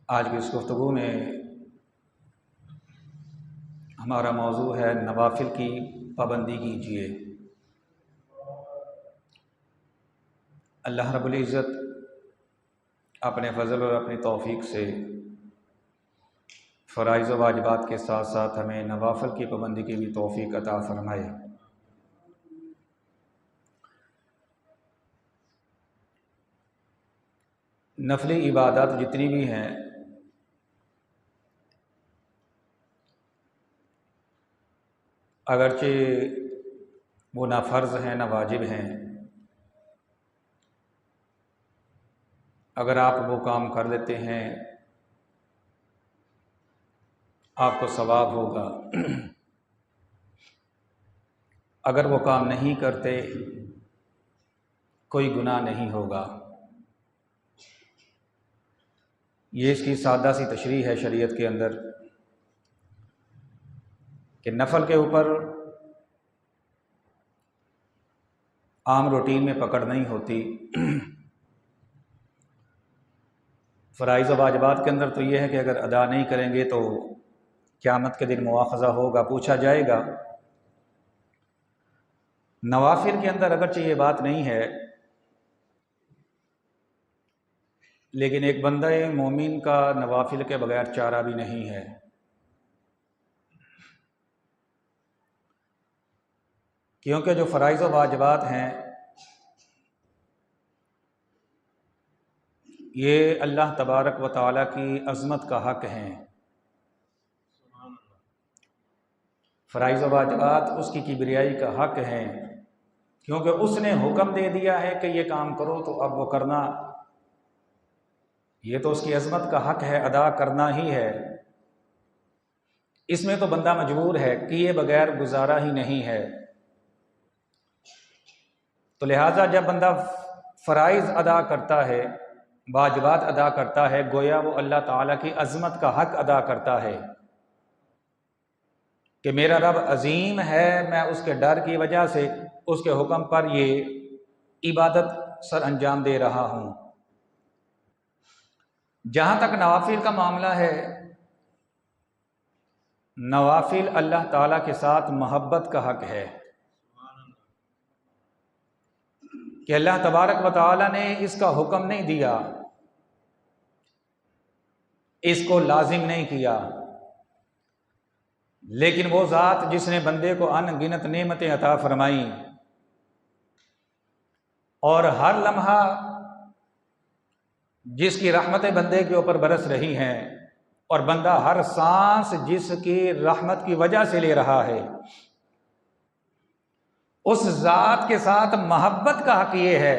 آج کی اس گفتگو میں ہمارا موضوع ہے نوافل کی پابندی کیجیے۔ اللہ رب العزت اپنے فضل اور اپنی توفیق سے فرائض و واجبات کے ساتھ ساتھ ہمیں نوافل کی پابندی کی بھی توفیق عطا فرمائے۔ نفلی عبادات جتنی بھی ہیں اگرچہ وہ نہ فرض ہیں نہ واجب ہیں، اگر آپ وہ کام کر لیتے ہیں آپ کو ثواب ہوگا، اگر وہ کام نہیں کرتے کوئی گناہ نہیں ہوگا۔ یہ اس کی سادہ سی تشریح ہے شریعت کے اندر کہ نفل کے اوپر عام روٹین میں پکڑ نہیں ہوتی۔ فرائض و واجبات کے اندر تو یہ ہے کہ اگر ادا نہیں کریں گے تو قیامت کے دن مواخذہ ہوگا، پوچھا جائے گا۔ نوافل کے اندر اگرچہ یہ بات نہیں ہے، لیکن ایک بندہ مومن کا نوافل کے بغیر چارہ بھی نہیں ہے۔ کیونکہ جو فرائض و واجبات ہیں یہ اللہ تبارک و تعالیٰ کی عظمت کا حق ہیں۔ فرائض و واجبات اس کی کبریائی کا حق ہیں، کیونکہ اس نے حکم دے دیا ہے کہ یہ کام کرو تو اب وہ کرنا، یہ تو اس کی عظمت کا حق ہے، ادا کرنا ہی ہے۔ اس میں تو بندہ مجبور ہے، کیے بغیر گزارا ہی نہیں ہے۔ تو لہٰذا جب بندہ فرائض ادا کرتا ہے، واجبات ادا کرتا ہے، گویا وہ اللہ تعالیٰ کی عظمت کا حق ادا کرتا ہے کہ میرا رب عظیم ہے، میں اس کے ڈر کی وجہ سے اس کے حکم پر یہ عبادت سر انجام دے رہا ہوں۔ جہاں تک نوافل کا معاملہ ہے، نوافل اللہ تعالیٰ کے ساتھ محبت کا حق ہے کہ اللہ تبارک و تعالیٰ نے اس کا حکم نہیں دیا، اس کو لازم نہیں کیا، لیکن وہ ذات جس نے بندے کو ان گنت نعمتیں عطا فرمائیں اور ہر لمحہ جس کی رحمتیں بندے کے اوپر برس رہی ہیں اور بندہ ہر سانس جس کی رحمت کی وجہ سے لے رہا ہے، اس ذات کے ساتھ محبت کا حق یہ ہے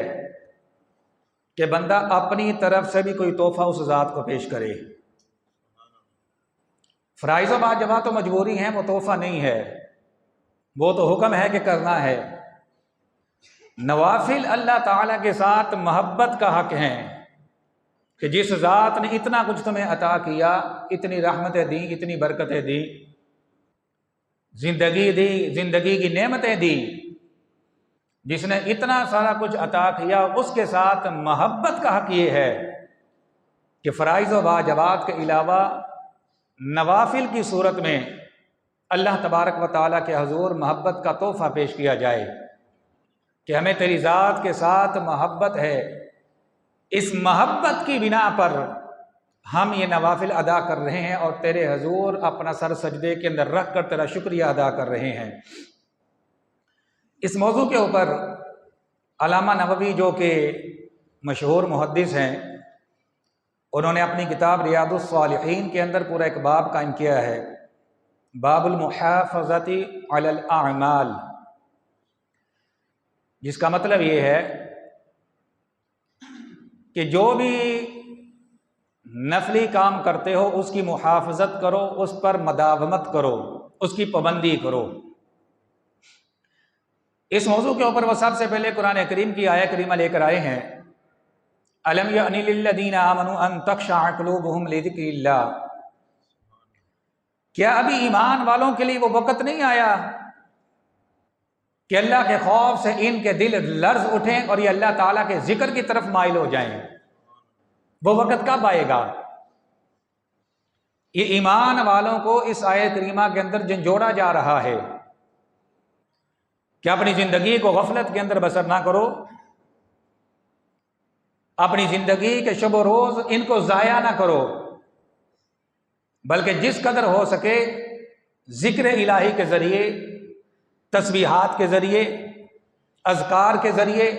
کہ بندہ اپنی طرف سے بھی کوئی تحفہ اس ذات کو پیش کرے۔ فرائض و واجبات تو مجبوری ہیں، وہ تحفہ نہیں ہے، وہ تو حکم ہے کہ کرنا ہے۔ نوافل اللہ تعالیٰ کے ساتھ محبت کا حق ہیں کہ جس ذات نے اتنا کچھ تمہیں عطا کیا، اتنی رحمتیں دیں، اتنی برکتیں دیں، زندگی دی، زندگی کی نعمتیں دی، جس نے اتنا سارا کچھ عطا کیا، اس کے ساتھ محبت کا حق یہ ہے کہ فرائض و واجبات کے علاوہ نوافل کی صورت میں اللہ تبارک و تعالیٰ کے حضور محبت کا تحفہ پیش کیا جائے کہ ہمیں تیری ذات کے ساتھ محبت ہے، اس محبت کی بنا پر ہم یہ نوافل ادا کر رہے ہیں اور تیرے حضور اپنا سر سجدے کے اندر رکھ کر تیرا شکریہ ادا کر رہے ہیں۔ اس موضوع کے اوپر علامہ نووی جو کہ مشہور محدث ہیں، انہوں نے اپنی کتاب ریاض الصالحین کے اندر پورا ایک باب قائم کیا ہے، باب المحافظۃ علی الاعمال، جس کا مطلب یہ ہے کہ جو بھی نفلی کام کرتے ہو اس کی محافظت کرو، اس پر مداومت کرو، اس کی پابندی کرو۔ اس موضوع کے اوپر وہ سب سے پہلے قرآن کریم کی آیہ کریمہ لے کر آئے ہیں، أَلَمْ يَأْنِ لِلَّذِينَ آمَنُوا أَن تَخْشَعَ قُلُوبُهُمْ لِذِكْرِ اللَّهِ، کیا ابھی ایمان والوں کے لیے وہ وقت نہیں آیا کہ اللہ کے خوف سے ان کے دل لرز اٹھیں اور یہ اللہ تعالیٰ کے ذکر کی طرف مائل ہو جائیں؟ وہ وقت کب آئے گا؟ یہ ایمان والوں کو اس آیت کریمہ کے اندر جھنجھوڑا جا رہا ہے کہ اپنی زندگی کو غفلت کے اندر بسر نہ کرو، اپنی زندگی کے شب و روز ان کو ضائع نہ کرو، بلکہ جس قدر ہو سکے ذکر الہی کے ذریعے، تسبیحات کے ذریعے، اذکار کے ذریعے،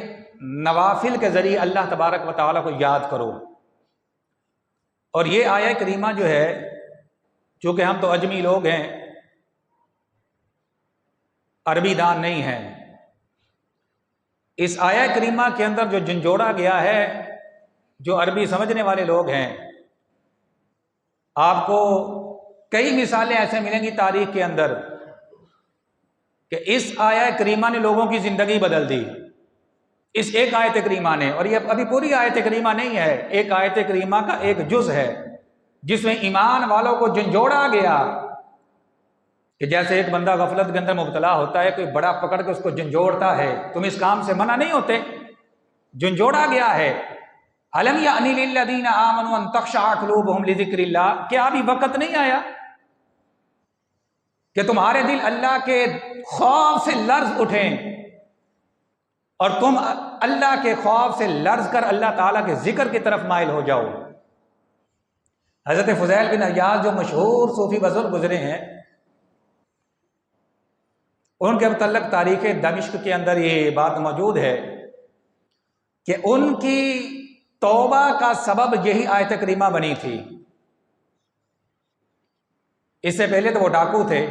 نوافل کے ذریعے اللہ تبارک و تعالیٰ کو یاد کرو۔ اور یہ آیہ کریمہ جو ہے، چونکہ ہم تو اجمی لوگ ہیں، عربی دان نہیں ہیں، اس آیہ کریمہ کے اندر جو جھنجھوڑا گیا ہے، جو عربی سمجھنے والے لوگ ہیں، آپ کو کئی مثالیں ایسے ملیں گی تاریخ کے اندر کہ اس آیہ کریمہ نے لوگوں کی زندگی بدل دی، اس ایک آیت کریمہ نے۔ اور یہ ابھی پوری آیت کریمہ نہیں ہے، ایک آیت کریمہ کا ایک جز ہے جس میں ایمان والوں کو جھنجھوڑا گیا، کہ جیسے ایک بندہ غفلت کے اندر مبتلا ہوتا ہے، کوئی بڑا پکڑ کے اس کو جھنجھوڑتا ہے، تم اس کام سے منع نہیں ہوتے، جھنجھوڑا گیا ہے۔ الم یأنی للذین آمنوا ان تخشع قلوبہم لذکر اللہ، کیا ابھی وقت نہیں آیا کہ تمہارے دل اللہ کے خوف سے لرز اٹھیں اور تم اللہ کے خوف سے لرز کر اللہ تعالیٰ کے ذکر کی طرف مائل ہو جاؤ۔ حضرت فضیل بن عیاض جو مشہور صوفی بزرگ گزرے ہیں، ان کے متعلق تاریخ دمشق کے اندر یہ بات موجود ہے کہ ان کی توبہ کا سبب یہی آیت کریمہ بنی تھی۔ اس سے پہلے تو وہ ڈاکو تھے،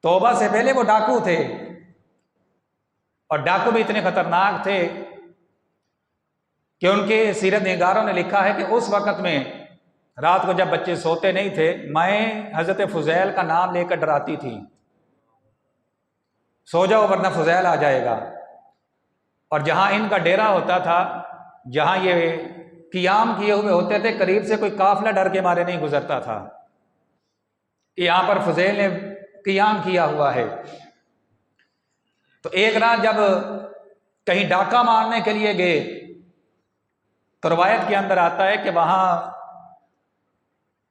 توبہ سے پہلے وہ ڈاکو تھے، اور ڈاکو بھی اتنے خطرناک تھے کہ ان کے سیرت نگاروں نے لکھا ہے کہ اس وقت میں رات کو جب بچے سوتے نہیں تھے، مائیں حضرت فضیل کا نام لے کر ڈراتی تھی، سو جاؤ ورنہ فضیل آ جائے گا۔ اور جہاں ان کا ڈیرا ہوتا تھا، جہاں یہ قیام کیے ہوئے ہوتے تھے، قریب سے کوئی قافلہ ڈر کے مارے نہیں گزرتا تھا کہ یہاں پر فضیل نے قیام کیا ہوا ہے۔ تو ایک رات جب کہیں ڈاکہ مارنے کے لیے گئے تو روایت کے اندر آتا ہے کہ وہاں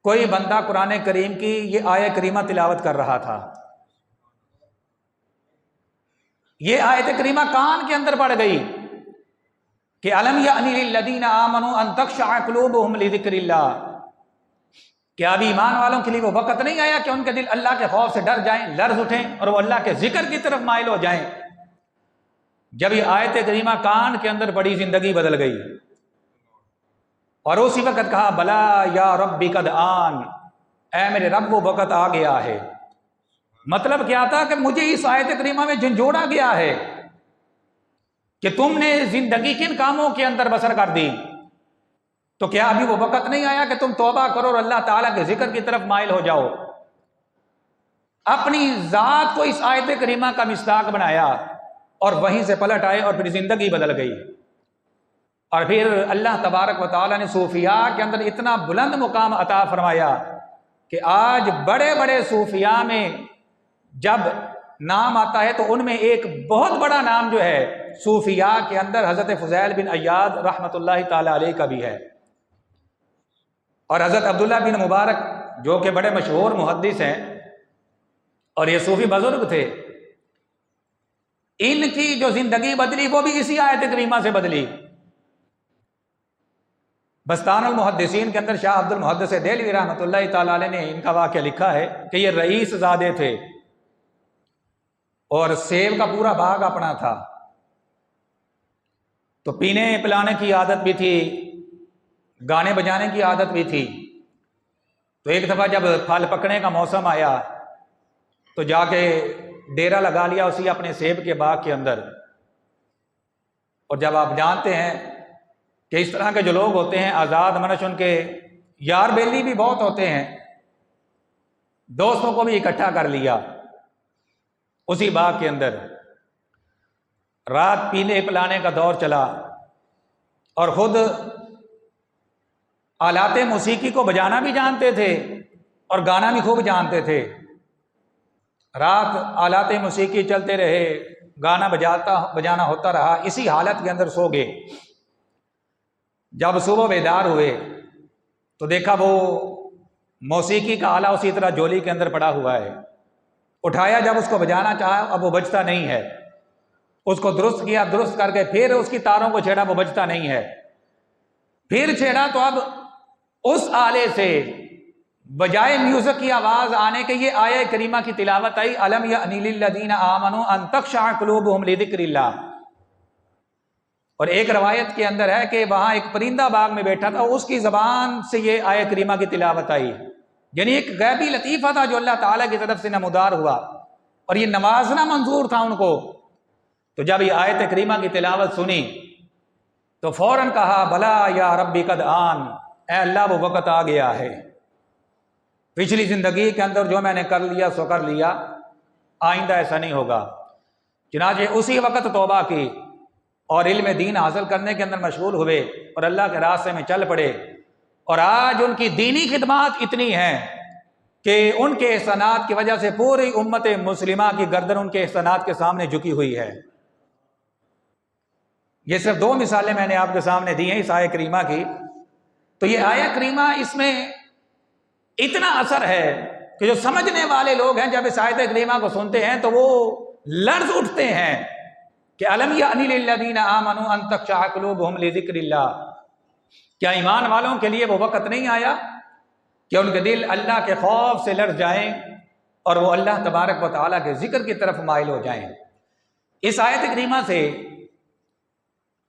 کوئی بندہ قرآن کریم کی یہ آیت کریمہ تلاوت کر رہا تھا، یہ آیت کریمہ کان کے اندر پڑ گئی کہ الم یأنی للذین آمنوا ان تخشع قلوبہم لذکر اللہ، کیا ابھی ایمان والوں کے لیے وہ وقت نہیں آیا کہ ان کے دل اللہ کے خوف سے ڈر جائیں، لرز اٹھیں اور وہ اللہ کے ذکر کی طرف مائل ہو جائیں۔ جب یہ آیت کریمہ کان کے اندر پڑی، زندگی بدل گئی، اور اسی وقت کہا بلا یا ربی قد آن، اے میرے رب وہ وقت آ گیا ہے۔ مطلب کیا تھا کہ مجھے اس آیت کریمہ میں جھنجھوڑا گیا ہے کہ تم نے زندگی کن کاموں کے اندر بسر کر دی، تو کیا ابھی وہ وقت نہیں آیا کہ تم توبہ کرو اور اللہ تعالیٰ کے ذکر کی طرف مائل ہو جاؤ؟ اپنی ذات کو اس آیت کریمہ کا مصداق بنایا اور وہیں سے پلٹ آئے اور پھر زندگی بدل گئی۔ اور پھر اللہ تبارک و تعالیٰ نے صوفیاء کے اندر اتنا بلند مقام عطا فرمایا کہ آج بڑے بڑے صوفیاء میں جب نام آتا ہے تو ان میں ایک بہت بڑا نام جو ہے صوفیاء کے اندر حضرت فضیل بن عیاض رحمۃ اللہ تعالی علیہ کا بھی ہے، اور حضرت عبداللہ بن مبارک جو کہ بڑے مشہور محدث ہیں اور یہ صوفی بزرگ تھے، ان کی جو زندگی بدلی وہ بھی اسی آیت کریمہ سے بدلی۔ بستان المحدثین کے اندر شاہ عبد المحدث دہلوی رحمۃ اللہ تعالی علیہ نے ان کا واقعہ لکھا ہے کہ یہ رئیس زادے تھے اور سیب کا پورا باغ اپنا تھا، تو پینے پلانے کی عادت بھی تھی، گانے بجانے کی عادت بھی تھی۔ تو ایک دفعہ جب پھل پکنے کا موسم آیا تو جا کے ڈیرا لگا لیا اسی اپنے سیب کے باغ کے اندر۔ اور جب آپ جانتے ہیں کہ اس طرح کے جو لوگ ہوتے ہیں آزاد منش، ان کے یار بیلی بھی بہت ہوتے ہیں، دوستوں کو بھی اکٹھا کر لیا اسی باغ کے اندر۔ رات پینے پلانے کا دور چلا اور خود آلات موسیقی کو بجانا بھی جانتے تھے اور گانا بھی خوب جانتے تھے۔ رات آلات موسیقی چلتے رہے، گانا بجانا ہوتا رہا، اسی حالت کے اندر سو گئے۔ جب صبح بیدار ہوئے تو دیکھا وہ موسیقی کا آلہ اسی طرح جولی کے اندر پڑا ہوا ہے، اٹھایا جب اس کو بجانا چاہا اب وہ بجتا نہیں ہے، اس کو درست کیا، درست کر کے پھر اس کی تاروں کو چھیڑا، وہ بجتا نہیں ہے، پھر چھیڑا تو اب اس آلے سے بجائے میوزک کی آواز آنے کے یہ آیہ کریمہ کی تلاوت آئی، الم یأنی للذین آمنوا ان تخشع قلوبہم لذکر اللہ۔ اور ایک روایت کے اندر ہے کہ وہاں ایک پرندہ باغ میں بیٹھا تھا، اس کی زبان سے یہ آیہ کریمہ کی تلاوت آئی، یعنی ایک غیبی لطیفہ تھا جو اللہ تعالیٰ کی طرف سے نمودار ہوا، اور یہ نوازنا منظور تھا ان کو۔ تو جب یہ آیت کریمہ کی تلاوت سنی تو فوراً کہا بلا یا ربی قد آن، اے اللہ وہ وقت آ گیا ہے، پچھلی زندگی کے اندر جو میں نے کر لیا سو کر لیا، آئندہ ایسا نہیں ہوگا۔ چنانچہ اسی وقت توبہ کی اور علم دین حاصل کرنے کے اندر مشغول ہوئے اور اللہ کے راستے میں چل پڑے، اور آج ان کی دینی خدمات اتنی ہیں کہ ان کے احسانات کی وجہ سے پوری امت مسلمہ کی گردن ان کے احسانات کے سامنے جھکی ہوئی ہے۔ یہ صرف دو مثالیں میں نے آپ کے سامنے دی ہیں اس آیہ کریمہ کی۔ تو یہ آیہ کریمہ اس میں اتنا اثر ہے کہ جو سمجھنے والے لوگ ہیں جب اس آیت کریمہ کو سنتے ہیں تو وہ لرز اٹھتے ہیں کہ الم یأنی للذین آمنوا ان تخشع قلوبہم لذکر اللہ، کیا ایمان والوں کے لیے وہ وقت نہیں آیا کہ ان کے دل اللہ کے خوف سے لرز جائیں اور وہ اللہ تبارک و تعالیٰ کے ذکر کی طرف مائل ہو جائیں۔ اس آیت کریمہ سے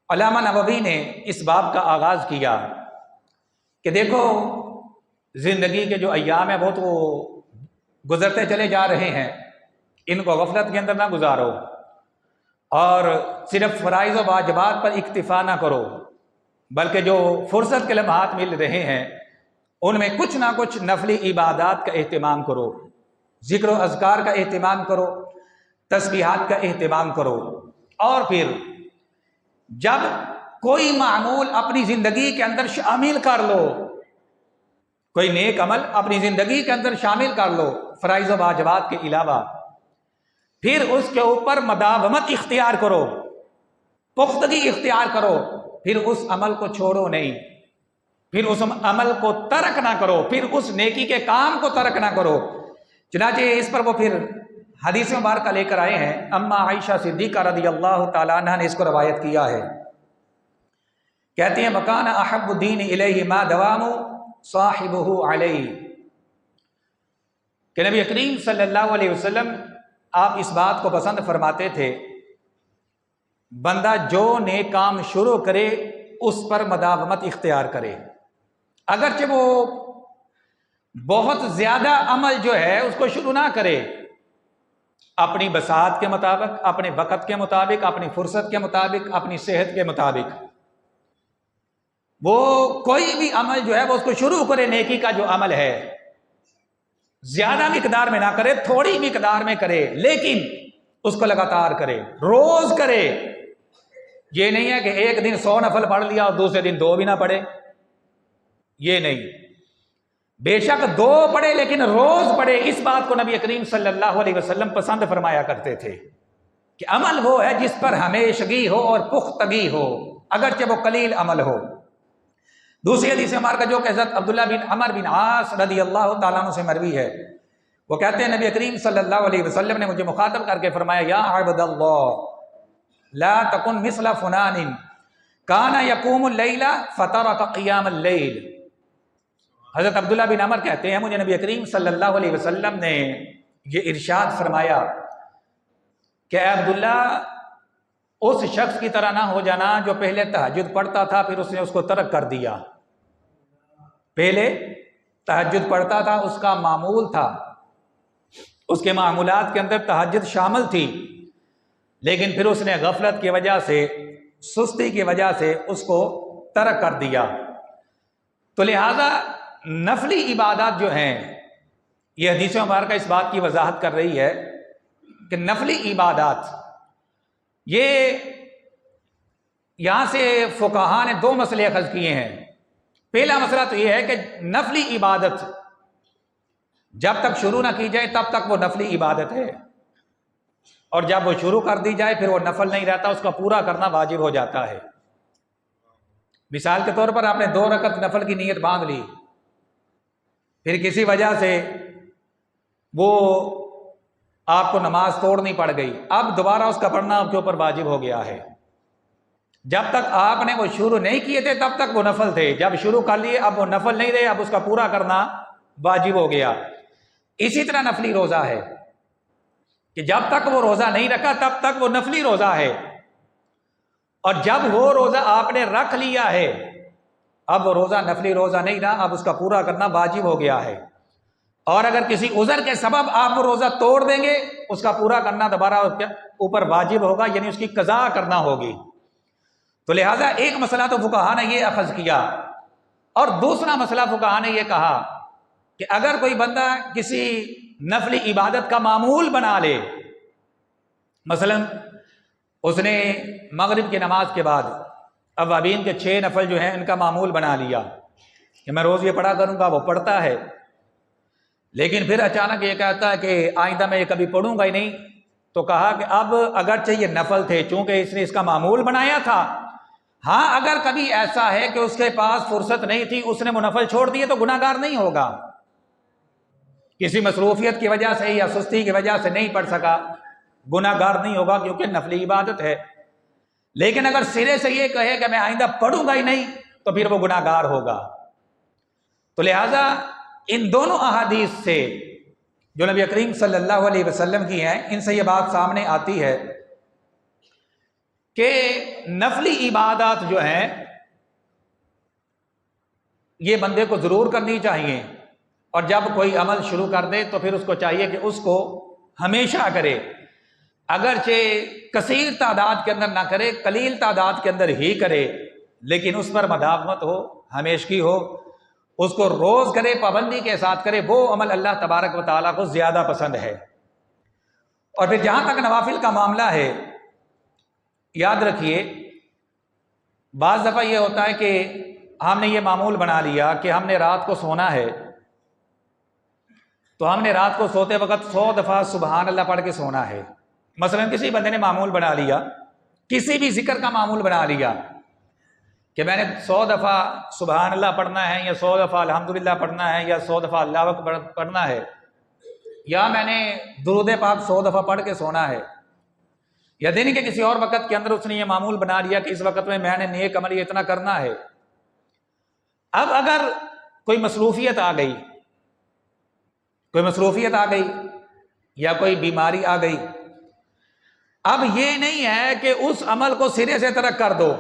علامہ نووی نے اس باب کا آغاز کیا کہ دیکھو زندگی کے جو ایام ہیں وہ تو گزرتے چلے جا رہے ہیں، ان کو غفلت کے اندر نہ گزارو اور صرف فرائض و واجبات پر اکتفا نہ کرو، بلکہ جو فرصت کے لمحات مل رہے ہیں ان میں کچھ نہ کچھ نفلی عبادات کا اہتمام کرو، ذکر و اذکار کا اہتمام کرو، تسبیحات کا اہتمام کرو، اور پھر جب کوئی معمول اپنی زندگی کے اندر شامل کر لو، کوئی نیک عمل اپنی زندگی کے اندر شامل کر لو فرائض و واجبات کے علاوہ، پھر اس کے اوپر مداومت اختیار کرو، پختگی اختیار کرو، پھر اس عمل کو چھوڑو نہیں، پھر اس عمل کو ترک نہ کرو، پھر اس نیکی کے کام کو ترک نہ کرو۔ چنانچہ اس پر وہ پھر حدیث مبارکہ لے کر آئے ہیں، اما عائشہ صدیقہ رضی اللہ تعالیٰ عنہ نے اس کو روایت کیا ہے، کہتی ہیں مکان احب الدین الیہ ما دوام صاحبہ علیہ، کہ نبی کریم صلی اللہ علیہ وسلم آپ اس بات کو پسند فرماتے تھے بندہ جو نیک کام شروع کرے اس پر مداومت اختیار کرے، اگرچہ وہ بہت زیادہ عمل جو ہے اس کو شروع نہ کرے، اپنی بساط کے مطابق، اپنے وقت کے مطابق، اپنی فرصت کے مطابق، اپنی صحت کے مطابق، وہ کوئی بھی عمل جو ہے وہ اس کو شروع کرے، نیکی کا جو عمل ہے زیادہ مقدار میں نہ کرے، تھوڑی مقدار میں کرے، لیکن اس کو لگاتار کرے، روز کرے۔ یہ نہیں ہے کہ ایک دن 100 نفل پڑھ لیا اور دوسرے دن 2 بھی نہ پڑھے، یہ نہیں، بے شک 2 پڑھے لیکن روز پڑھے۔ اس بات کو نبی کریم صلی اللہ علیہ وسلم پسند فرمایا کرتے تھے کہ عمل وہ ہے جس پر ہمیشگی ہو اور پختگی ہو، اگرچہ وہ قلیل عمل ہو۔ دوسری حدیث مبارکہ جو کہ حضرت عبداللہ بن عمر بن عاص رضی اللہ تعالیٰ عنہ سے مروی ہے، وہ کہتے ہیں نبی کریم صلی اللہ علیہ وسلم نے مجھے مخاطب کر کے فرمایا یا عبد اللہ لا تکن مثل فلان کان یقوم اللیل فترک قیام اللیل۔ حضرت عبداللہ بن عمر کہتے ہیں مجھے نبی کریم صلی اللہ علیہ وسلم نے یہ ارشاد فرمایا کہ اے عبداللہ اس شخص کی طرح نہ ہو جانا جو پہلے تہجد پڑھتا تھا پھر اس نے اس کو ترک کر دیا۔ پہلے تہجد پڑھتا تھا، اس کا معمول تھا، اس کے معمولات کے اندر تہجد شامل تھی، لیکن پھر اس نے غفلت کی وجہ سے، سستی کی وجہ سے اس کو ترک کر دیا۔ تو لہذا نفلی عبادات جو ہیں، یہ حدیث مبارکہ اس بات کی وضاحت کر رہی ہے کہ نفلی عبادات، یہ یہاں سے فقہاء نے 2 مسئلے اخذ کیے ہیں۔ پہلا مسئلہ تو یہ ہے کہ نفلی عبادت جب تک شروع نہ کی جائے تب تک وہ نفلی عبادت ہے، اور جب وہ شروع کر دی جائے پھر وہ نفل نہیں رہتا، اس کا پورا کرنا واجب ہو جاتا ہے۔ مثال کے طور پر آپ نے 2 رکعت نفل کی نیت باندھ لی، پھر کسی وجہ سے وہ آپ کو نماز توڑنی پڑ گئی، اب دوبارہ اس کا پڑھنا آپ کے اوپر واجب ہو گیا ہے۔ جب تک آپ نے وہ شروع نہیں کیے تھے تب تک وہ نفل تھے، جب شروع کر لیے اب وہ نفل نہیں رہے، اب اس کا پورا کرنا واجب ہو گیا۔ اسی طرح نفلی روزہ ہے کہ جب تک وہ روزہ نہیں رکھا تب تک وہ نفلی روزہ ہے، اور جب وہ روزہ آپ نے رکھ لیا ہے اب وہ روزہ نفلی روزہ نہیں رہا، اب اس کا پورا کرنا واجب ہو گیا ہے۔ اور اگر کسی عذر کے سبب آپ وہ روزہ توڑ دیں گے اس کا پورا کرنا دوبارہ اوپر واجب ہوگا، یعنی اس کی قضا کرنا ہوگی۔ تو لہٰذا ایک مسئلہ تو فقہا نے یہ اخذ کیا، اور دوسرا مسئلہ فقہا نے یہ کہا کہ اگر کوئی بندہ کسی نفلی عبادت کا معمول بنا لے، مثلا اس نے مغرب کی نماز کے بعد اوابین کے 6 نفل جو ہیں ان کا معمول بنا لیا کہ میں روز یہ پڑھا کروں گا، وہ پڑھتا ہے، لیکن پھر اچانک یہ کہتا ہے کہ آئندہ میں یہ کبھی پڑھوں گا ہی نہیں، تو کہا کہ اب اگرچہ یہ نفل تھے چونکہ اس نے اس کا معمول بنایا تھا، ہاں اگر کبھی ایسا ہے کہ اس کے پاس فرصت نہیں تھی اس نے وہ نفل چھوڑ دیے تو گناہ گار نہیں ہوگا، کسی مصروفیت کی وجہ سے یا سستی کی وجہ سے نہیں پڑھ سکا، گناہ گار نہیں ہوگا کیونکہ نفلی عبادت ہے۔ لیکن اگر سرے سے یہ کہے کہ میں آئندہ پڑھوں گا ہی نہیں تو پھر وہ گناہ گار ہوگا۔ تو لہٰذا ان دونوں احادیث سے جو نبی کریم صلی اللہ علیہ وسلم کی ہیں ان سے یہ بات سامنے آتی ہے کہ نفلی عبادات جو ہیں یہ بندے کو ضرور کرنی چاہیے، اور جب کوئی عمل شروع کر دے تو پھر اس کو چاہیے کہ اس کو ہمیشہ کرے، اگرچہ کثیر تعداد کے اندر نہ کرے، قلیل تعداد کے اندر ہی کرے، لیکن اس پر مداومت ہو، ہمیشگی ہو، اس کو روز کرے، پابندی کے ساتھ کرے، وہ عمل اللہ تبارک و تعالیٰ کو زیادہ پسند ہے۔ اور پھر جہاں تک نوافل کا معاملہ ہے، یاد رکھیے بعض دفعہ یہ ہوتا ہے کہ ہم نے یہ معمول بنا لیا کہ ہم نے رات کو سونا ہے، تو ہم نے رات کو سوتے وقت 100 دفعہ سبحان اللہ پڑھ کے سونا ہے۔ مثلا کسی بندے نے معمول بنا لیا، کسی بھی ذکر کا معمول بنا لیا کہ میں نے 100 دفعہ سبحان اللہ پڑھنا ہے، یا 100 دفعہ الحمدللہ پڑھنا ہے، یا 100 دفعہ اللہ اکبر پڑھنا ہے، یا میں نے درود پاک 100 دفعہ پڑھ کے سونا ہے، یا دن کے کسی اور وقت کے اندر اس نے یہ معمول بنا لیا کہ اس وقت میں نے نیک عمل یہ اتنا کرنا ہے۔ اب اگر کوئی مصروفیت آ گئی، یا کوئی بیماری آ گئی، اب یہ نہیں ہے کہ اس عمل کو سرے سے ترک کر دو،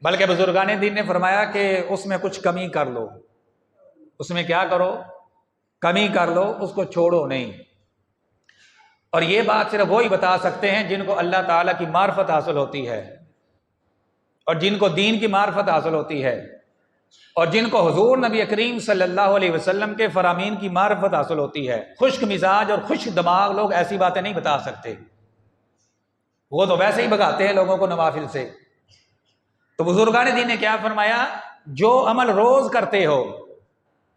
بلکہ بزرگان دین نے فرمایا کہ اس میں کچھ کمی کر لو، اس میں کیا کرو؟ کمی کر لو، اس کو چھوڑو نہیں۔ اور یہ بات صرف وہی بتا سکتے ہیں جن کو اللہ تعالیٰ کی معرفت حاصل ہوتی ہے، اور جن کو دین کی معرفت حاصل ہوتی ہے، اور جن کو حضور نبی کریم صلی اللہ علیہ وسلم کے فرامین کی معرفت حاصل ہوتی ہے۔ خشک مزاج اور خشک دماغ لوگ ایسی باتیں نہیں بتا سکتے، وہ تو ویسے ہی بھگاتے ہیں لوگوں کو نوافل سے۔ تو بزرگان دین نے کیا فرمایا؟ جو عمل روز کرتے ہو،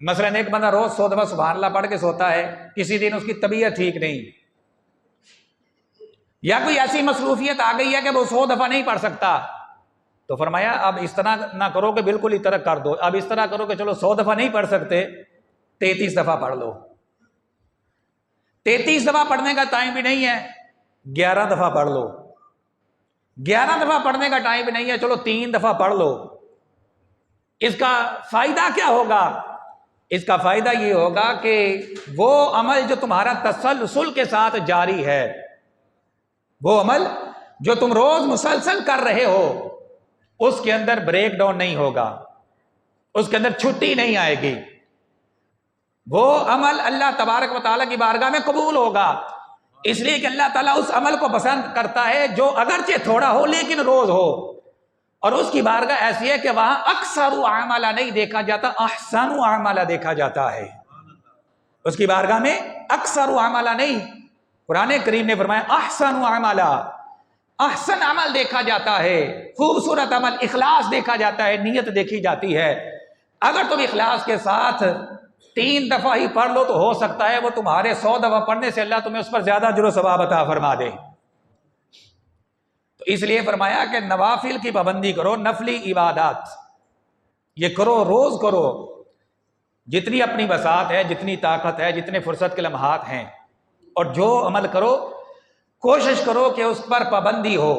مثلا ایک بندہ روز 100 دفعہ سبحان اللہ پڑھ کے سوتا ہے، کسی دن اس کی طبیعت ٹھیک نہیں، یا کوئی ایسی مصروفیت آ گئی ہے کہ وہ 100 دفعہ نہیں پڑھ سکتا، تو فرمایا اب اس طرح نہ کرو کہ بالکل ہی ترک کر دو، اب اس طرح کرو کہ چلو 100 دفعہ نہیں پڑھ سکتے، 33 دفعہ پڑھ لو۔ 33 دفعہ پڑھنے کا ٹائم بھی نہیں ہے، 11 دفعہ پڑھ لو۔ 11 دفعہ پڑھنے کا ٹائم بھی نہیں ہے، چلو 3 دفعہ پڑھ لو۔ اس کا فائدہ کیا ہوگا؟ اس کا فائدہ یہ ہوگا کہ وہ عمل جو تمہارا تسلسل کے ساتھ جاری ہے، وہ عمل جو تم روز مسلسل کر رہے ہو، اس کے اندر بریک ڈاؤن نہیں ہوگا، اس کے اندر چھٹی نہیں آئے گی، وہ عمل اللہ تبارک و تعالیٰ کی بارگاہ میں قبول ہوگا، اس لیے کہ اللہ تعالیٰ اس عمل کو پسند کرتا ہے جو اگرچہ تھوڑا ہو لیکن روز ہو، اور اس کی بارگاہ ایسی ہے کہ وہاں اکثر اعمالہ نہیں دیکھا جاتا، احسن اعمالہ دیکھا جاتا ہے۔ اس کی بارگاہ میں اکثر اعمالہ نہیں، قرآن کریم نے فرمایا احسن اعمالہ، احسن عمل دیکھا جاتا ہے، خوبصورت عمل، اخلاص دیکھا جاتا ہے، نیت دیکھی جاتی ہے۔ اگر تم اخلاص کے ساتھ 3 دفعہ ہی پڑھ لو تو ہو سکتا ہے وہ تمہارے 100 دفعہ پڑھنے سے اللہ تمہیں اس پر زیادہ اجر و ثواب عطا فرما دے۔ تو اس لیے فرمایا کہ نوافل کی پابندی کرو، نفلی عبادات یہ کرو، روز کرو، جتنی اپنی وسعت ہے، جتنی طاقت ہے، جتنے فرصت کے لمحات ہیں، اور جو عمل کرو کوشش کرو کہ اس پر پابندی ہو،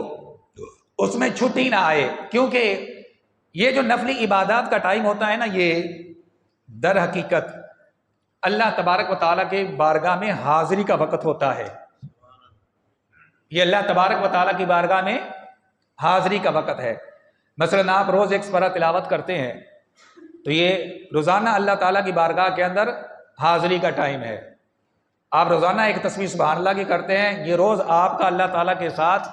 اس میں چھٹی نہ آئے، کیونکہ یہ جو نفلی عبادات کا ٹائم ہوتا ہے نا، یہ در حقیقت اللہ تبارک و تعالیٰ کے بارگاہ میں حاضری کا وقت ہوتا ہے۔ یہ اللہ تبارک و تعالیٰ کی بارگاہ میں حاضری کا وقت ہے۔ مثلا آپ روز ایک سپارہ تلاوت کرتے ہیں تو یہ روزانہ اللہ تعالیٰ کی بارگاہ کے اندر حاضری کا ٹائم ہے۔ آپ روزانہ ایک تسبیح سبحان اللہ کی کرتے ہیں، یہ روز آپ کا اللہ تعالیٰ کے ساتھ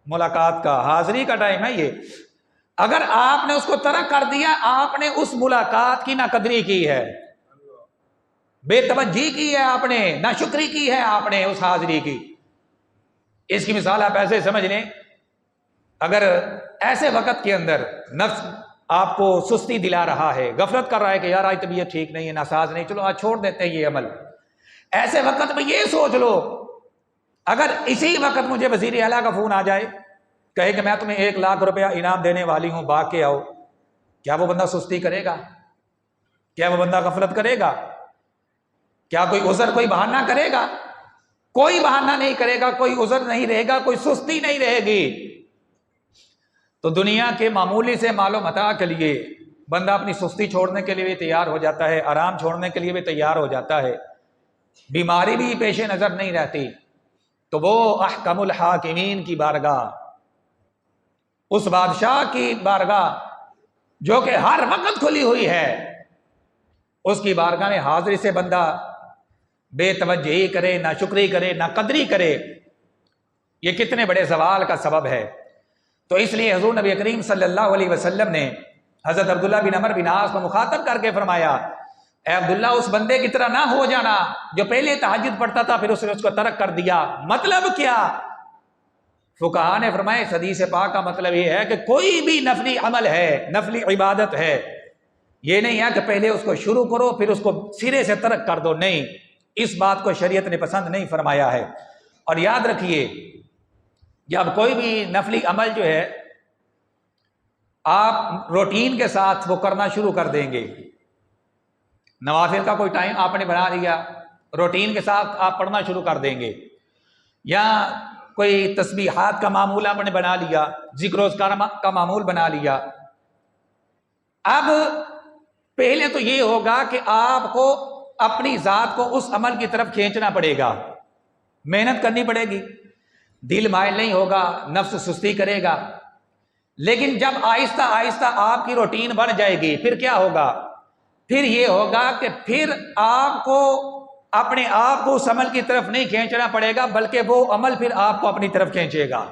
ملاقات کا، حاضری کا ٹائم ہے یہ۔ اگر آپ نے اس کو ترک کر دیا، آپ نے اس ملاقات کی ناقدری کی ہے، بے توجہی کی ہے، آپ نے ناشکری کی ہے، آپ نے اس حاضری کی۔ اس کی مثال آپ ایسے سمجھ لیں، اگر ایسے وقت کے اندر نفس آپ کو سستی دلا رہا ہے، غفلت کر رہا ہے کہ یار آج طبیعت ٹھیک نہیں ہے، ناساز نہیں، چلو آج چھوڑ دیتے ہیں یہ عمل، ایسے وقت میں یہ سوچ لو اگر اسی وقت مجھے وزیر اعلیٰ کا فون آ جائے، کہے کہ میں تمہیں 1,00,000 روپیہ انعام دینے والی ہوں، بھاگ کے آؤ، کیا وہ بندہ سستی کرے گا؟ کیا وہ بندہ غفلت کرے گا؟ کیا کوئی عذر، کوئی بہانہ کرے گا؟ کوئی بہانہ نہیں کرے گا، کوئی عذر نہیں رہے گا، کوئی سستی نہیں رہے گی۔ تو دنیا کے معمولی سے مال و متاع کے لیے بندہ اپنی سستی چھوڑنے کے لیے بھی تیار ہو جاتا ہے، آرام چھوڑنے کے لیے بھی تیار ہو جاتا ہے، بیماری بھی پیش نظر نہیں رہتی، تو وہ احکم الحاکمین کی بارگاہ، اس بادشاہ کی بارگاہ جو کہ ہر وقت کھلی ہوئی ہے، اس کی بارگاہ میں حاضری سے بندہ بے توجہی کرے، نہ شکری کرے، نہ قدری کرے، یہ کتنے بڑے زوال کا سبب ہے۔ تو اس لیے حضور نبی کریم صلی اللہ علیہ وسلم نے حضرت عبداللہ بن عمر بن عاص کو مخاطب کر کے فرمایا، اے عبداللہ اس بندے کی طرح نہ ہو جانا جو پہلے تہجد پڑھتا تھا پھر اس نے اس کو ترک کر دیا۔ مطلب کیا؟ فقہاء نے فرمایا اس حدیث پاک کا مطلب یہ ہے کہ کوئی بھی نفلی عمل ہے، نفلی عبادت ہے، یہ نہیں ہے کہ پہلے اس کو شروع کرو پھر اس کو سرے سے ترک کر دو، نہیں، اس بات کو شریعت نے پسند نہیں فرمایا ہے۔ اور یاد رکھیے جب کوئی بھی نفلی عمل جو ہے آپ روٹین کے ساتھ وہ کرنا شروع کر دیں گے، نوافل کا کوئی ٹائم آپ نے بنا لیا، روٹین کے ساتھ آپ پڑھنا شروع کر دیں گے، یا کوئی تسبیحات کا معمول آپ نے بنا لیا، ذکر و اذکار کا معمول بنا لیا، اب پہلے تو یہ ہوگا کہ آپ کو اپنی ذات کو اس عمل کی طرف کھینچنا پڑے گا، محنت کرنی پڑے گی، دل مائل نہیں ہوگا، نفس سستی کرے گا، لیکن جب آہستہ آہستہ آپ کی روٹین بن جائے گی پھر کیا ہوگا؟ پھر یہ ہوگا کہ پھر آپ کو اپنے آپ کو اس عمل کی طرف نہیں کھینچنا پڑے گا بلکہ وہ عمل پھر آپ کو اپنی طرف کھینچے گا۔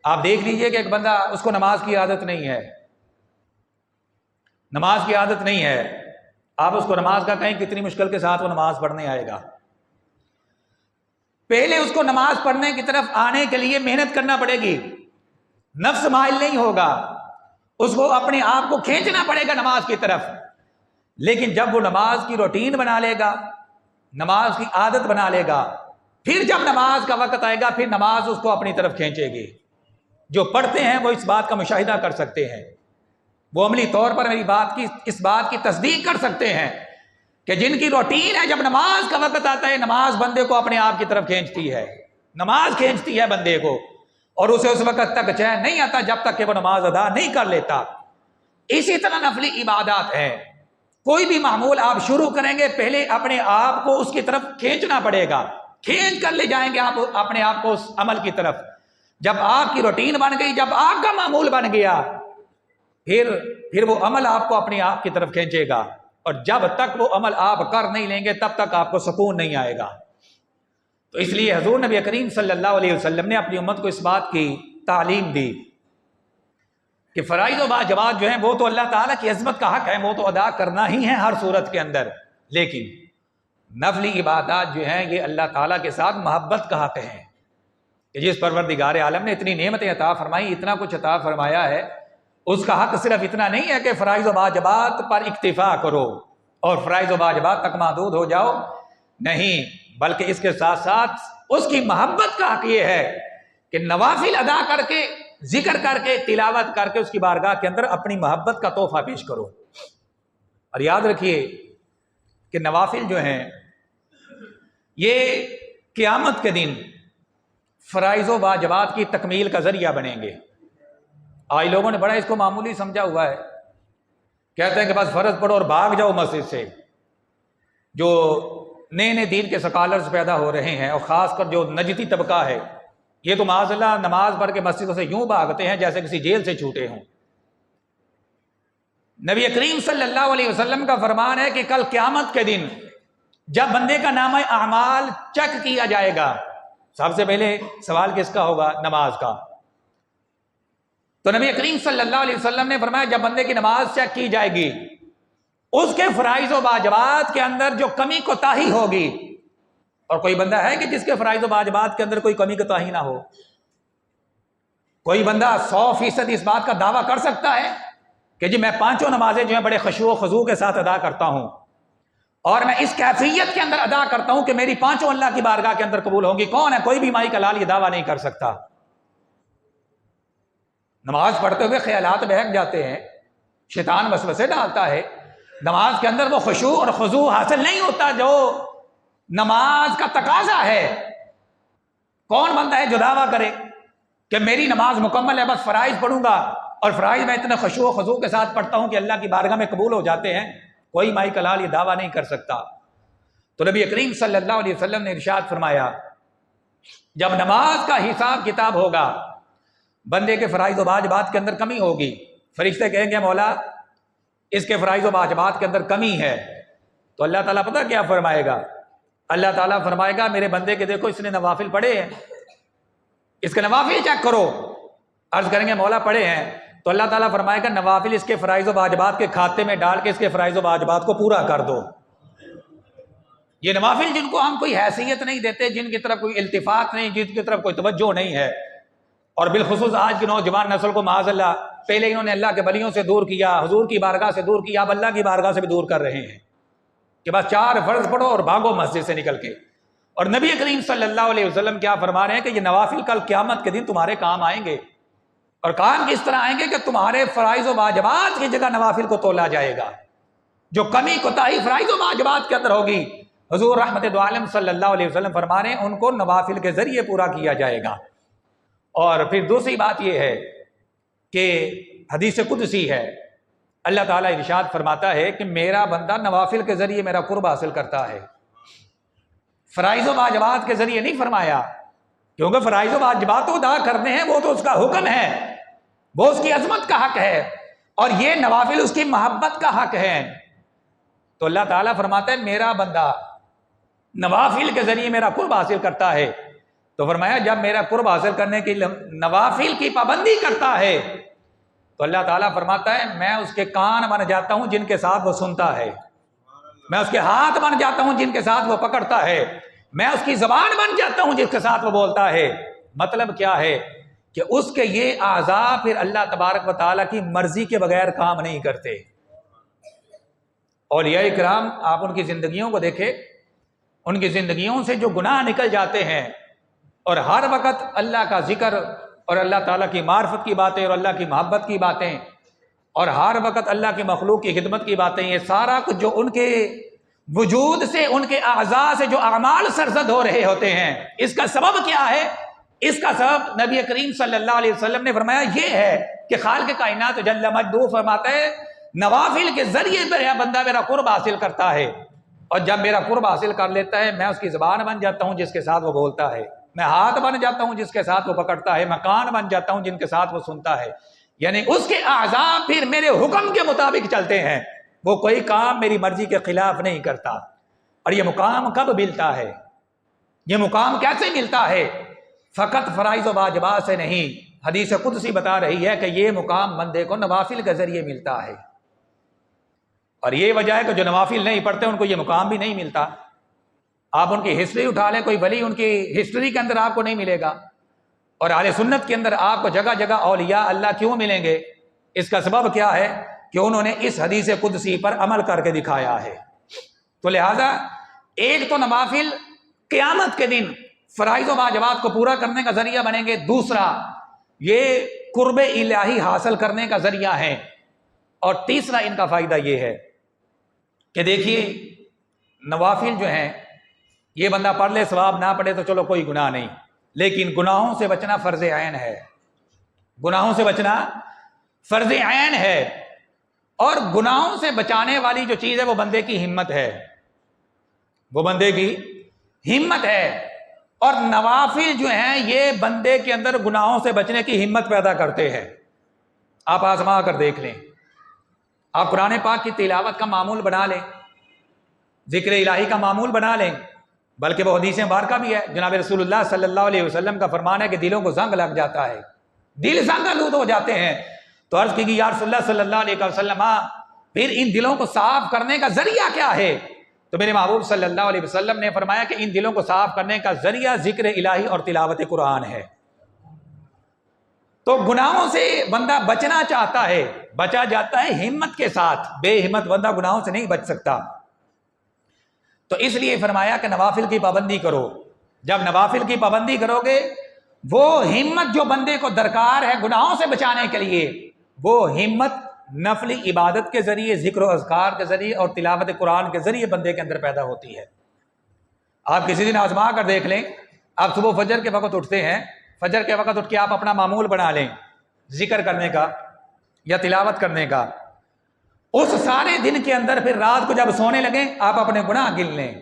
آپ دیکھ لیجئے کہ ایک بندہ اس کو نماز کی عادت نہیں ہے، نماز کی عادت نہیں ہے، آپ اس کو نماز کا کہیں کتنی مشکل کے ساتھ وہ نماز پڑھنے آئے گا، پہلے اس کو نماز پڑھنے کی طرف آنے کے لیے محنت کرنا پڑے گی، نفس مائل نہیں ہوگا، اس کو اپنے آپ کو کھینچنا پڑے گا نماز کی طرف، لیکن جب وہ نماز کی روٹین بنا لے گا، نماز کی عادت بنا لے گا، پھر جب نماز کا وقت آئے گا پھر نماز اس کو اپنی طرف کھینچے گی۔ جو پڑھتے ہیں وہ اس بات کا مشاہدہ کر سکتے ہیں، وہ عملی طور پر میری اس بات کی تصدیق کر سکتے ہیں کہ جن کی روٹین ہے جب نماز کا وقت آتا ہے نماز بندے کو اپنے آپ کی طرف کھینچتی ہے، نماز کھینچتی ہے بندے کو، اور اسے اس وقت تک چین نہیں آتا جب تک کہ وہ نماز ادا نہیں کر لیتا۔ اسی طرح نفلی عبادات ہے، کوئی بھی معمول آپ شروع کریں گے پہلے اپنے آپ کو اس کی طرف کھینچنا پڑے گا، کھینچ کر لے جائیں گے آپ اپنے آپ کو اس عمل کی طرف، جب آپ کی روٹین بن گئی، جب آپ کا معمول بن گیا پھر وہ عمل آپ کو اپنے آپ کی طرف کھینچے گا، اور جب تک وہ عمل آپ کر نہیں لیں گے تب تک آپ کو سکون نہیں آئے گا۔ تو اس لیے حضور نبی کریم صلی اللہ علیہ وسلم نے اپنی امت کو اس بات کی تعلیم دی کہ فرائض و واجبات جو ہیں وہ تو اللہ تعالیٰ کی عظمت کا حق ہے، وہ تو ادا کرنا ہی ہے ہر صورت کے اندر، لیکن نفلی عبادات جو ہیں یہ اللہ تعالیٰ کے ساتھ محبت کا حق ہے کہ جس پروردگار عالم نے اتنی نعمتیں عطا فرمائی، اتنا کچھ عطا فرمایا ہے، اس کا حق صرف اتنا نہیں ہے کہ فرائض و واجبات پر اکتفا کرو اور فرائض و واجبات تک محدود ہو جاؤ، نہیں، بلکہ اس کے ساتھ ساتھ اس کی محبت کا حق یہ ہے کہ نوافل ادا کر کے، ذکر کر کے، تلاوت کر کے اس کی بارگاہ کے اندر اپنی محبت کا تحفہ پیش کرو۔ اور یاد رکھیے کہ نوافل جو ہیں یہ قیامت کے دن فرائض و واجبات کی تکمیل کا ذریعہ بنیں گے۔ آج لوگوں نے بڑا اس کو معمولی سمجھا ہوا ہے، کہتے ہیں کہ بس فرض پڑھو اور بھاگ جاؤ مسجد سے۔ جو نئے نئے دین کے سکالرز پیدا ہو رہے ہیں اور خاص کر جو نجدی طبقہ ہے، یہ تو معاذ اللہ نماز پڑھ کے مسجدوں سے یوں بھاگتے ہیں جیسے کسی جیل سے چھوٹے ہوں۔ نبی کریم صلی اللہ علیہ وسلم کا فرمان ہے کہ کل قیامت کے دن جب بندے کا نامہ اعمال چیک کیا جائے گا، سب سے پہلے سوال کس کا ہوگا؟ نماز کا۔ تو نبی کریم صلی اللہ علیہ وسلم نے فرمایا جب بندے کی نماز چیک کی جائے گی، اس کے فرائض و واجبات کے اندر جو کمی کوتاہی ہوگی، اور کوئی بندہ ہے کہ جس کے فرائض و واجبات کے اندر کوئی کمی کوتاہی نہ ہو؟ کوئی بندہ 100% اس بات کا دعویٰ کر سکتا ہے کہ جی میں پانچوں نمازیں جو ہیں بڑے خشوع و خضوع کے ساتھ ادا کرتا ہوں اور میں اس کیفیت کے اندر ادا کرتا ہوں کہ میری پانچوں اللہ کی بارگاہ کے اندر قبول ہوں گی؟ کون ہے؟ کوئی بھی مائی کا لال یہ دعویٰ نہیں کر سکتا۔ نماز پڑھتے ہوئے خیالات بہک جاتے ہیں، شیطان وسوسے ڈالتا ہے، نماز کے اندر وہ خشوع اور خضوع حاصل نہیں ہوتا جو نماز کا تقاضا ہے۔ کون بندہ ہے جو دعویٰ کرے کہ میری نماز مکمل ہے، بس فرائض پڑھوں گا اور فرائض میں اتنے خشوع و خضوع کے ساتھ پڑھتا ہوں کہ اللہ کی بارگاہ میں قبول ہو جاتے ہیں؟ کوئی مائی کلال یہ دعویٰ نہیں کر سکتا۔ تو نبی کریم صلی اللہ علیہ وسلم نے ارشاد فرمایا جب نماز کا حساب کتاب ہوگا، بندے کے فرائض و واجبات کے اندر کمی ہوگی، فرشتے کہیں گے مولا اس کے فرائض و واجبات کے اندر کمی ہے، تو اللہ تعالیٰ پتہ کیا فرمائے گا؟ اللہ تعالیٰ فرمائے گا میرے بندے کے دیکھو اس نے نوافل پڑھے ہیں، اس کے نوافل چیک کرو۔ عرض کریں گے مولا پڑھے ہیں، تو اللہ تعالیٰ فرمائے گا نوافل اس کے فرائض و واجبات کے کھاتے میں ڈال کے اس کے فرائض و واجبات کو پورا کر دو۔ یہ نوافل جن کو ہم کوئی حیثیت نہیں دیتے، جن کی طرف کوئی التفات نہیں، جن کی طرف کوئی توجہ نہیں ہے، اور بالخصوص آج کی نوجوان نسل کو معاذ اللہ پہلے انہوں نے اللہ کے ولیوں سے دور کیا، حضور کی بارگاہ سے دور کیا، اب اللہ کی بارگاہ سے بھی دور کر رہے ہیں کہ بس 4 فرض پڑھو اور بھاگو مسجد سے نکل کے۔ اور نبی کریم صلی اللہ علیہ وسلم کیا فرما رہے ہیں کہ یہ نوافل کل قیامت کے دن تمہارے کام آئیں گے، اور کام کس طرح آئیں گے کہ تمہارے فرائض و واجبات کی جگہ نوافل کو تولا جائے گا۔ جو کمی کوتاہی فرائض و واجبات کے اندر ہوگی، حضور رحمت دو عالم صلی اللہ علیہ وسلم فرما رہے ہیں ان کو نوافل کے ذریعے پورا کیا جائے گا۔ اور پھر دوسری بات یہ ہے کہ حدیث قدسی ہے، اللہ تعالیٰ ارشاد فرماتا ہے کہ میرا بندہ نوافل کے ذریعے میرا قرب حاصل کرتا ہے، فرائض و واجبات کے ذریعے نہیں فرمایا، کیونکہ فرائض و واجبات تو ادا کرنے ہیں، وہ تو اس کا حکم ہے، وہ اس کی عظمت کا حق ہے، اور یہ نوافل اس کی محبت کا حق ہے۔ تو اللہ تعالیٰ فرماتا ہے میرا بندہ نوافل کے ذریعے میرا قرب حاصل کرتا ہے، تو فرمایا جب میرا قرب حاصل کرنے کی نوافل کی پابندی کرتا ہے تو اللہ تعالیٰ فرماتا ہے میں اس کے کان بن جاتا ہوں جن کے ساتھ وہ سنتا ہے، میں اس کے ہاتھ بن جاتا ہوں جن کے ساتھ وہ پکڑتا ہے، میں اس کی زبان بن جاتا ہوں جس کے ساتھ وہ بولتا ہے۔ مطلب کیا ہے کہ اس کے یہ اعضاء پھر اللہ تبارک و تعالیٰ کی مرضی کے بغیر کام نہیں کرتے۔ اولیاء کرام آپ ان کی زندگیوں کو دیکھیں، ان کی زندگیوں سے جو گناہ نکل جاتے ہیں اور ہر وقت اللہ کا ذکر اور اللہ تعالیٰ کی معرفت کی باتیں اور اللہ کی محبت کی باتیں اور ہر وقت اللہ کی مخلوق کی خدمت کی باتیں، یہ سارا کچھ جو ان کے وجود سے، ان کے اعضاء سے جو اعمال سرزد ہو رہے ہوتے ہیں، اس کا سبب کیا ہے؟ اس کا سبب نبی کریم صلی اللہ علیہ وسلم نے فرمایا یہ ہے کہ خالق کائنات جل مجدہ فرماتا ہے نوافل کے ذریعے میرا بندہ میرا قرب حاصل کرتا ہے، اور جب میرا قرب حاصل کر لیتا ہے میں اس کی زبان بن جاتا ہوں جس کے ساتھ وہ بولتا ہے، میں ہاتھ بن جاتا ہوں جس کے ساتھ وہ پکڑتا ہے، میں کان بن جاتا ہوں جن کے ساتھ وہ سنتا ہے۔ یعنی اس کے اعضاء پھر میرے حکم کے مطابق چلتے ہیں، وہ کوئی کام میری مرضی کے خلاف نہیں کرتا۔ اور یہ مقام کب ملتا ہے؟ یہ مقام کیسے ملتا ہے؟ فقط فرائض و واجبات سے نہیں، حدیث قدسی بتا رہی ہے کہ یہ مقام بندے کو نوافل کے ذریعے ملتا ہے، اور یہ وجہ ہے کہ جو نوافل نہیں پڑھتے ان کو یہ مقام بھی نہیں ملتا۔ آپ ان کی ہسٹری اٹھا لیں، کوئی ولی ان کی ہسٹری کے اندر آپ کو نہیں ملے گا، اور اہل سنت کے اندر آپ کو جگہ جگہ اولیاء اللہ کیوں ملیں گے؟ اس کا سبب کیا ہے کہ انہوں نے اس حدیث قدسی پر عمل کر کے دکھایا ہے۔ تو لہذا ایک تو نوافل قیامت کے دن فرائض و واجبات کو پورا کرنے کا ذریعہ بنیں گے، دوسرا یہ قرب الہی حاصل کرنے کا ذریعہ ہے، اور تیسرا ان کا فائدہ یہ ہے کہ دیکھیے نوافل جو ہیں یہ بندہ پڑھ لے ثواب نہ پڑھے تو چلو کوئی گناہ نہیں، لیکن گناہوں سے بچنا فرض عین ہے، گناہوں سے بچنا فرض عین ہے، اور گناہوں سے بچانے والی جو چیز ہے وہ بندے کی ہمت ہے، وہ بندے کی ہمت ہے، اور نوافل جو ہیں یہ بندے کے اندر گناہوں سے بچنے کی ہمت پیدا کرتے ہیں۔ آپ آزما کر دیکھ لیں، آپ قرآن پاک کی تلاوت کا معمول بنا لیں، ذکر الہی کا معمول بنا لیں، بلکہ وہ حدیث مبارکہ بھی ہے، جناب رسول اللہ صلی اللہ علیہ وسلم کا فرمان ہے کہ دلوں کو زنگ لگ جاتا ہے، دل زنگ آلود ہو جاتے ہیں۔ تو عرض کی یا رسول اللہ صلی اللہ علیہ وسلم پھر ان دلوں کو صاف کرنے کا ذریعہ کیا ہے؟ تو میرے محبوب صلی اللہ علیہ وسلم نے فرمایا کہ ان دلوں کو صاف کرنے کا ذریعہ ذکر الہی اور تلاوت قرآن ہے۔ تو گناہوں سے بندہ بچنا چاہتا ہے، بچا جاتا ہے ہمت کے ساتھ، بے ہمت بندہ گناہوں سے نہیں بچ سکتا۔ تو اس لیے فرمایا کہ نوافل کی پابندی کرو، جب نوافل کی پابندی کرو گے وہ ہمت جو بندے کو درکار ہے گناہوں سے بچانے کے لیے، وہ ہمت نفلی عبادت کے ذریعے، ذکر و اذکار کے ذریعے اور تلاوت قرآن کے ذریعے بندے کے اندر پیدا ہوتی ہے۔ آپ کسی دن آزما کر دیکھ لیں، آپ صبح فجر کے وقت اٹھتے ہیں، فجر کے وقت اٹھ کے آپ اپنا معمول بنا لیں ذکر کرنے کا یا تلاوت کرنے کا، اس سارے دن کے اندر پھر رات کو جب سونے لگیں آپ اپنے گناہ گن لیں،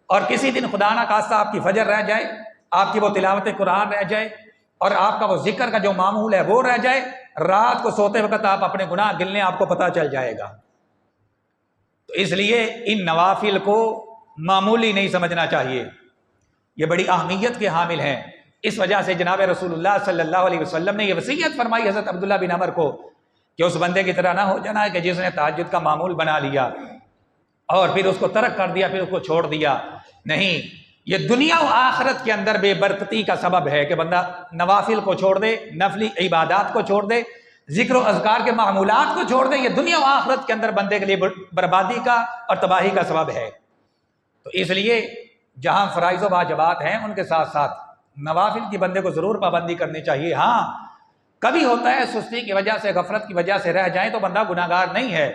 اور کسی دن خدا نہ خواستہ آپ کی فجر رہ جائے، آپ کی وہ تلاوت قرآن رہ جائے، اور آپ کا وہ ذکر کا جو معمول ہے وہ رہ جائے، رات کو سوتے وقت آپ اپنے گناہ گن لیں، آپ کو پتہ چل جائے گا۔ تو اس لیے ان نوافل کو معمولی نہیں سمجھنا چاہیے، یہ بڑی اہمیت کے حامل ہیں۔ اس وجہ سے جناب رسول اللہ صلی اللہ علیہ وسلم نے یہ وصیت فرمائی حضرت عبداللہ بن عمر کو کہ اس بندے کی طرح نہ ہو جانا کہ جس نے تہجد کا معمول بنا لیا اور پھر اس کو ترک کر دیا، پھر اس کو چھوڑ دیا۔ نہیں، یہ دنیا و آخرت کے اندر بے برکتی کا سبب ہے کہ بندہ نوافل کو چھوڑ دے، نفلی عبادات کو چھوڑ دے، ذکر و اذکار کے معمولات کو چھوڑ دے، یہ دنیا و آخرت کے اندر بندے کے لیے بربادی کا اور تباہی کا سبب ہے۔ تو اس لیے جہاں فرائض و واجبات ہیں ان کے ساتھ ساتھ نوافل کی بندے کو ضرور پابندی کرنی چاہیے۔ ہاں کبھی ہوتا ہے سستی کی وجہ سے، غفلت کی وجہ سے رہ جائیں تو بندہ گناہ گار نہیں ہے،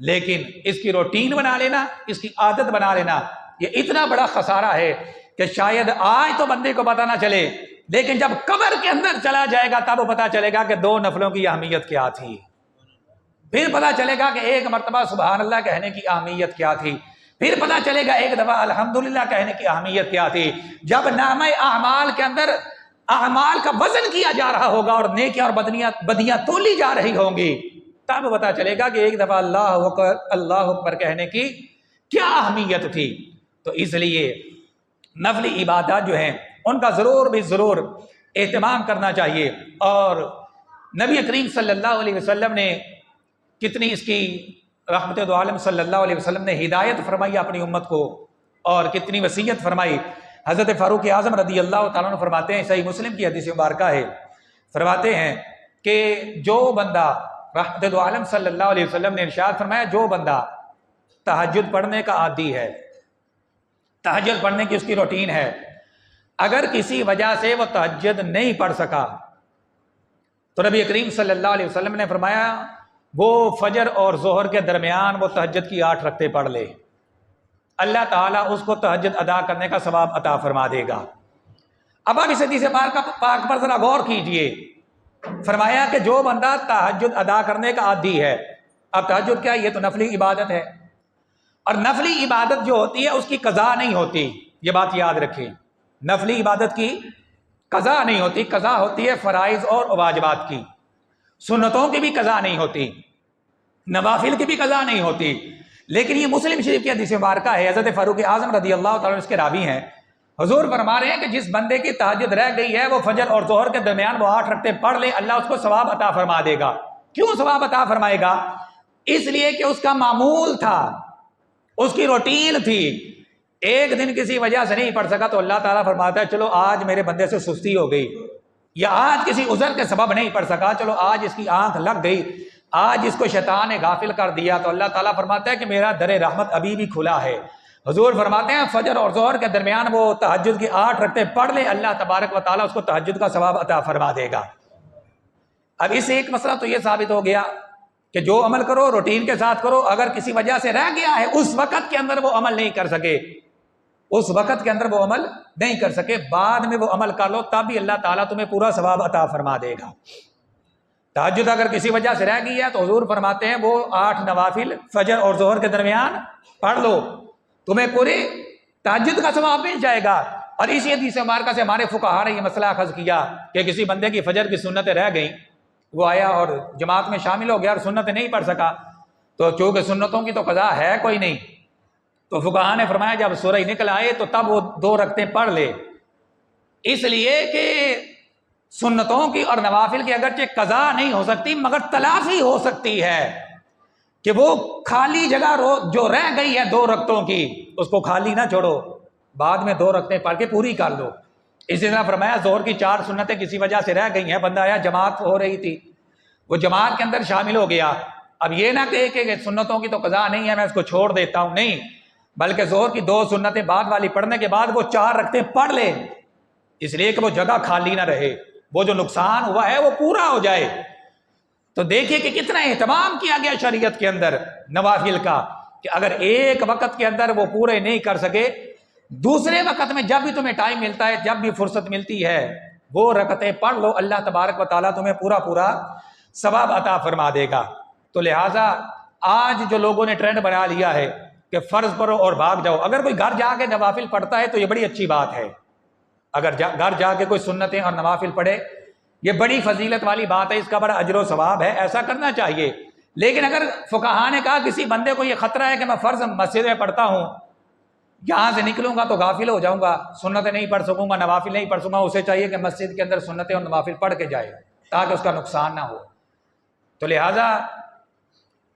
لیکن اس کی روٹین بنا لینا، اس کی عادت بنا لینا، یہ اتنا بڑا خسارہ ہے کہ شاید آج تو بندے کو پتہ نہ چلے، لیکن جب قبر کے اندر چلا جائے گا تب پتہ چلے گا کہ 2 نفلوں کی اہمیت کیا تھی، پھر پتہ چلے گا کہ ایک مرتبہ سبحان اللہ کہنے کی اہمیت کیا تھی، پھر پتہ چلے گا ایک دفعہ الحمدللہ کہنے کی اہمیت کیا تھی۔ جب نامہ اعمال کے اندر اعمال کا وزن کیا جا رہا ہوگا اور نیکیاں اور بدیاں تولی جا رہی ہوں گی، تب پتہ چلے گا کہ ایک دفعہ اللہ اکبر کہنے کی کیا اہمیت تھی۔ تو اس لیے نفلی عبادات جو ہیں ان کا ضرور بھی ضرور اہتمام کرنا چاہیے، اور نبی کریم صلی اللہ علیہ وسلم نے کتنی اس کی رحمت دو عالم صلی اللہ علیہ وسلم نے ہدایت فرمائی اپنی امت کو، اور کتنی وصیت فرمائی۔ حضرت فاروق اعظم رضی اللہ تعالیٰ عنہ فرماتے ہیں، صحیح مسلم کی حدیث مبارکہ ہے، فرماتے ہیں کہ جو بندہ، رحمت دو عالم صلی اللہ علیہ وسلم نے ارشاد فرمایا، جو بندہ تہجد پڑھنے کا عادی ہے، تہجد پڑھنے کی اس کی روٹین ہے، اگر کسی وجہ سے وہ تہجد نہیں پڑھ سکا تو نبی کریم صلی اللہ علیہ وسلم نے فرمایا وہ فجر اور ظہر کے درمیان وہ تہجد کی 8 رکعتیں پڑھ لے، اللہ تعالیٰ اس کو تہجد ادا کرنے کا ثواب عطا فرما دے گا۔ اب آپ اس حدیث پاک پر ذرا غور کیجئے، فرمایا کہ جو بندہ تہجد ادا کرنے کا عادی ہے، اب تہجد کیا ہے؟ یہ تو نفلی عبادت ہے، اور نفلی عبادت جو ہوتی ہے اس کی قضا نہیں ہوتی، یہ بات یاد رکھیں، نفلی عبادت کی قضا نہیں ہوتی، قضا ہوتی ہے فرائض اور واجبات کی، سنتوں کی بھی قضا نہیں ہوتی، نوافل کی بھی قضا نہیں ہوتی۔ لیکن یہ مسلم شریف کی حدیث مبارکہ ہے، حضرت فاروق اعظم رضی اللہ تعالیٰ اس کے راوی ہیں، حضور فرما رہے ہیں کہ جس بندے کی تہجد رہ گئی ہے وہ فجر اور ظہر کے درمیان وہ 8 رکعتیں پڑھ لے، اللہ اس کو ثواب عطا فرما دے گا۔ کیوں ثواب عطا فرمائے گا؟ اس لیے کہ اس کا معمول تھا، اس کی روٹین تھی، ایک دن کسی وجہ سے نہیں پڑھ سکا تو اللہ تعالیٰ فرماتا ہے چلو آج میرے بندے سے سستی ہو گئی، یا آج کسی عذر کے سبب نہیں پڑھ سکا، چلو آج اس کی آنکھ لگ گئی، آج اس کو شیطان نے غافل کر دیا، تو اللہ تعالیٰ فرماتا ہے کہ میرا در رحمت ابھی بھی کھلا ہے۔ حضور فرماتے ہیں فجر اور ظہر کے درمیان وہ تہجد کی 8 رکعتیں پڑھ لے، اللہ تبارک و تعالیٰ اس کو تہجد کا ثواب عطا فرما دے گا۔ اب اس سے ایک مسئلہ تو یہ ثابت ہو گیا کہ جو عمل کرو روٹین کے ساتھ کرو، اگر کسی وجہ سے رہ گیا ہے اس وقت کے اندر وہ عمل نہیں کر سکے، اس وقت کے اندر وہ عمل نہیں کر سکے، بعد میں وہ عمل کر لو، تب بھی اللہ تعالیٰ تمہیں پورا ثواب عطا فرما دے گا۔ تہجد اگر کسی وجہ سے رہ گئی ہے تو حضور فرماتے ہیں وہ 8 نوافل فجر اور ظہر کے درمیان پڑھ لو، تمہیں پوری تہجد کا ثواب مل جائے گا۔ اور اسی حدیث مبارکہ سے ہمارے فقہا نے یہ مسئلہ اخذ کیا کہ کسی بندے کی فجر کی سنتیں رہ گئیں، وہ آیا اور جماعت میں شامل ہو گیا اور سنتیں نہیں پڑھ سکا، تو چونکہ سنتوں کی تو قضا ہے کوئی نہیں، تو فقہا نے فرمایا جب سورج نکل آئے تو تب وہ 2 رکعتیں پڑھ لے، اس لیے کہ سنتوں کی اور نوافل کی اگرچہ قضا نہیں ہو سکتی مگر تلافی ہو سکتی ہے، کہ وہ خالی جگہ جو رہ گئی ہے 2 رکعتوں کی اس کو خالی نہ چھوڑو، بعد میں 2 رکعتیں پڑھ کے پوری کر لو۔ اسی طرح فرمایا ظہر کی 4 سنتیں کسی وجہ سے رہ گئی ہیں، بندہ آیا جماعت ہو رہی تھی، وہ جماعت کے اندر شامل ہو گیا، اب یہ نہ کہے کہ سنتوں کی تو قضا نہیں ہے میں اس کو چھوڑ دیتا ہوں، نہیں، بلکہ ظہر کی 2 سنتیں بعد والی پڑھنے کے بعد وہ 4 رکعتیں پڑھ لے، اس لیے کہ وہ جگہ خالی نہ رہے، وہ جو نقصان ہوا ہے وہ پورا ہو جائے۔ تو دیکھیے کہ کتنا اہتمام کیا گیا شریعت کے اندر نوافل کا، کہ اگر ایک وقت کے اندر وہ پورے نہیں کر سکے، دوسرے وقت میں جب بھی تمہیں ٹائم ملتا ہے، جب بھی فرصت ملتی ہے، وہ رکعتیں پڑھ لو، اللہ تبارک و تعالیٰ تمہیں پورا ثواب عطا فرما دے گا۔ تو لہٰذا آج جو لوگوں نے ٹرینڈ بنا لیا ہے کہ فرض پڑھو اور بھاگ جاؤ، اگر کوئی گھر جا کے نوافل پڑھتا ہے تو یہ بڑی اچھی بات ہے، اگر گھر جا کے کوئی سنتیں اور نوافل پڑھے یہ بڑی فضیلت والی بات ہے، اس کا بڑا اجر و ثواب ہے، ایسا کرنا چاہیے۔ لیکن اگر فقہا نے کہا کسی بندے کو یہ خطرہ ہے کہ میں فرض مسجد میں پڑھتا ہوں، یہاں سے نکلوں گا تو غافل ہو جاؤں گا، سنتیں نہیں پڑھ سکوں گا، نوافل نہیں پڑھ سکوں گا، اسے چاہیے کہ مسجد کے اندر سنتیں اور نوافل پڑھ کے جائے تاکہ اس کا نقصان نہ ہو۔ تو لہٰذا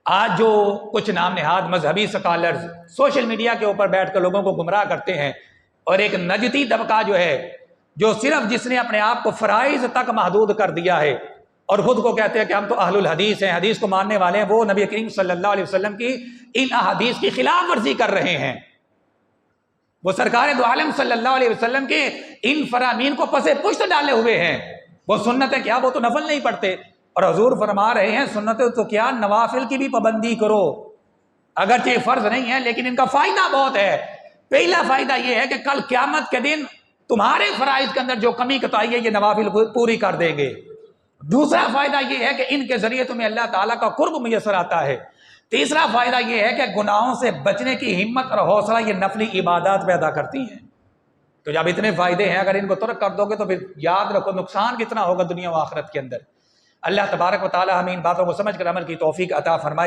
آج جو کچھ نام نہاد مذہبی سکالرز سوشل میڈیا کے اوپر بیٹھ کر لوگوں کو گمراہ کرتے ہیں، اور ایک نجدی طبقہ جو ہے جو صرف جس نے اپنے آپ کو فرائض تک محدود کر دیا ہے اور خود کو کہتے ہیں کہ ہم تو اہل الحدیث ہیں، حدیث کو ماننے والے ہیں، وہ نبی کریم صلی اللہ علیہ وسلم کی ان احادیث کی خلاف ورزی کر رہے ہیں، وہ سرکار دو عالم صلی اللہ علیہ وسلم کے ان فرامین کو پس پشت ڈالے ہوئے ہیں۔ وہ سنتیں کیا، وہ تو نفل نہیں پڑھتے، اور حضور فرما رہے ہیں سنتیں تو کیا نوافل کی بھی پابندی کرو، اگرچہ یہ فرض نہیں ہے لیکن ان کا فائدہ بہت ہے۔ پہلا فائدہ یہ ہے کہ کل قیامت کے دن تمہارے فرائض کے اندر جو کمی کتائی ہے یہ نوافل پوری کر دیں گے۔ دوسرا فائدہ یہ ہے کہ ان کے ذریعے تمہیں اللہ تعالیٰ کا قرب میسر آتا ہے۔ تیسرا فائدہ یہ ہے کہ گناہوں سے بچنے کی ہمت اور حوصلہ یہ نفلی عبادات پیدا کرتی ہیں۔ تو جب اتنے فائدے ہیں، اگر ان کو ترک کر دو گے تو پھر یاد رکھو نقصان کتنا ہوگا دنیا و آخرت کے اندر۔ اللہ تبارک و تعالیٰ ہمیں ان باتوں کو سمجھ کر عمل کی توفیق عطا فرمائے۔